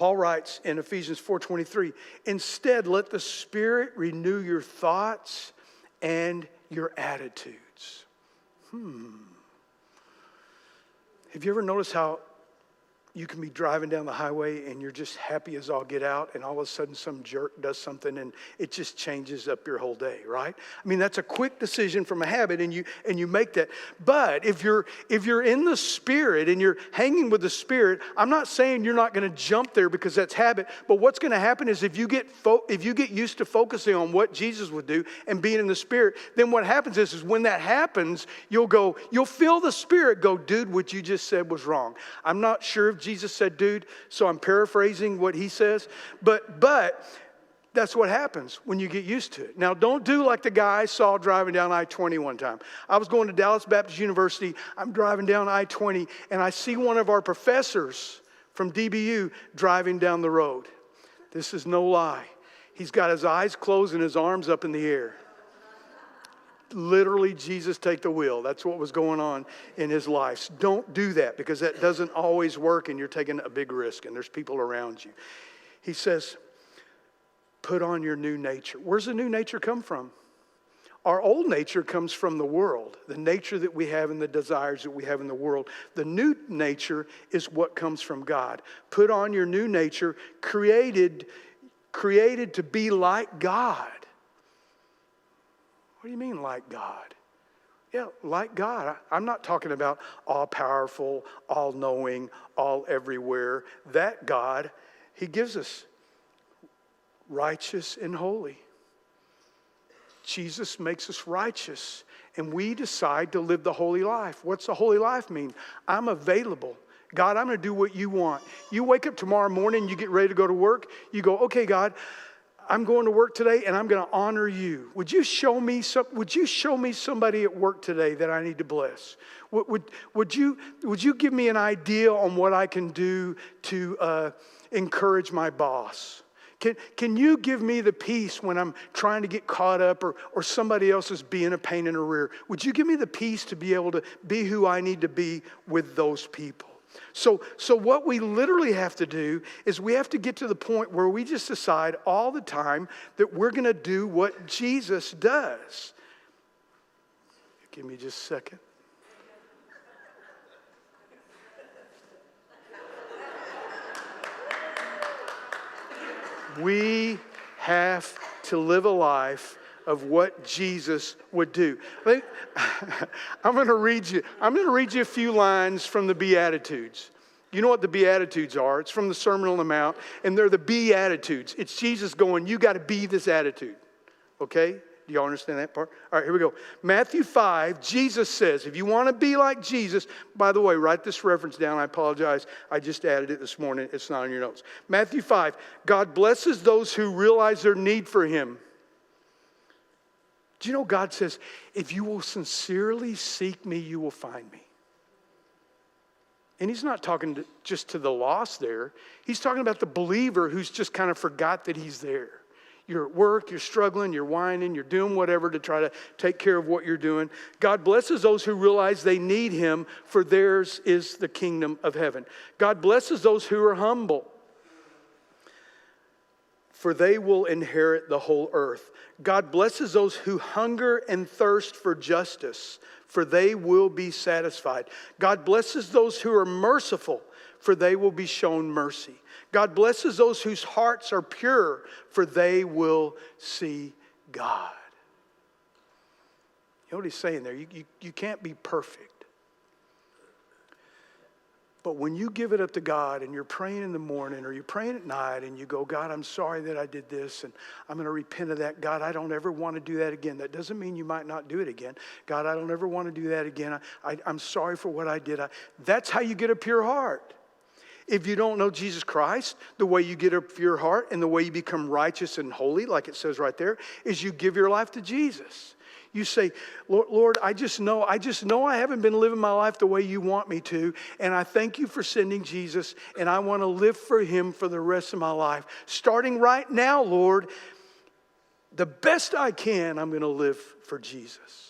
Paul writes in Ephesians 4:23, instead, let the Spirit renew your thoughts and your attitudes. Have you ever noticed how you can be driving down the highway and you're just happy as all get out, and all of a sudden some jerk does something and it just changes up your whole day, right? I mean, that's a quick decision from a habit, and you make that. But if you're in the Spirit and you're hanging with the Spirit, I'm not saying you're not going to jump there because that's habit, but what's going to happen is if you get used to focusing on what Jesus would do and being in the Spirit, then what happens is when that happens, you'll feel the Spirit go, dude, what you just said was wrong. I'm not sure if Jesus said dude, so I'm paraphrasing what he says, but that's what happens when you get used to it. Now, don't do like the guy I saw driving down I-20 one time. I was going to Dallas Baptist University. I'm driving down I-20, and I see one of our professors from DBU driving down the road. This is no lie. He's got his eyes closed and his arms up in the air. Literally, Jesus take the wheel. That's what was going on in his life. So don't do that, because that doesn't always work and you're taking a big risk and there's people around you. He says, put on your new nature. Where's the new nature come from? Our old nature comes from the world, the nature that we have and the desires that we have in the world. The new nature is what comes from God. Put on your new nature, created to be like God. What do you mean, like God? Yeah, like God. I'm not talking about all-powerful, all-knowing, all-everywhere. That God, he gives us righteous and holy. Jesus makes us righteous, and we decide to live the holy life. What's the holy life mean? I'm available. God, I'm going to do what you want. You wake up tomorrow morning, you get ready to go to work. You go, okay, God, I'm going to work today and I'm going to honor you. Would you show me somebody at work today that I need to bless? Would you give me an idea on what I can do to encourage my boss? Can you give me the peace when I'm trying to get caught up or somebody else is being a pain in the rear? Would you give me the peace to be able to be who I need to be with those people? So what we literally have to do is we have to get to the point where we just decide all the time that we're going to do what Jesus does. Give me just a second. We have to live a life of what Jesus would do. I'm going to read you a few lines from the Beatitudes. You know what the Beatitudes are? It's from the Sermon on the Mount, and they're the Beatitudes. It's Jesus going, you got to be this attitude. Okay? Do y'all understand that part? All right, here we go. Matthew 5, Jesus says, if you want to be like Jesus, by the way, write this reference down. I apologize. I just added it this morning. It's not on your notes. Matthew 5, God blesses those who realize their need for him. Do you know God says, if you will sincerely seek me, you will find me. And he's not talking just to the lost there. He's talking about the believer who's just kind of forgot that he's there. You're at work, you're struggling, you're whining, you're doing whatever to try to take care of what you're doing. God blesses those who realize they need him, for theirs is the kingdom of heaven. God blesses those who are humble, for they will inherit the whole earth. God blesses those who hunger and thirst for justice, for they will be satisfied. God blesses those who are merciful, for they will be shown mercy. God blesses those whose hearts are pure, for they will see God. You know what he's saying there? You can't be perfect. But when you give it up to God and you're praying in the morning or you're praying at night and you go, God, I'm sorry that I did this and I'm going to repent of that. God, I don't ever want to do that again. That doesn't mean you might not do it again. God, I don't ever want to do that again. I'm sorry for what I did. That's how you get a pure heart. If you don't know Jesus Christ, the way you get a pure heart and the way you become righteous and holy, like it says right there, is you give your life to Jesus. You say, Lord, I just know I haven't been living my life the way you want me to, and I thank you for sending Jesus, and I want to live for him for the rest of my life. Starting right now, Lord, the best I can, I'm going to live for Jesus.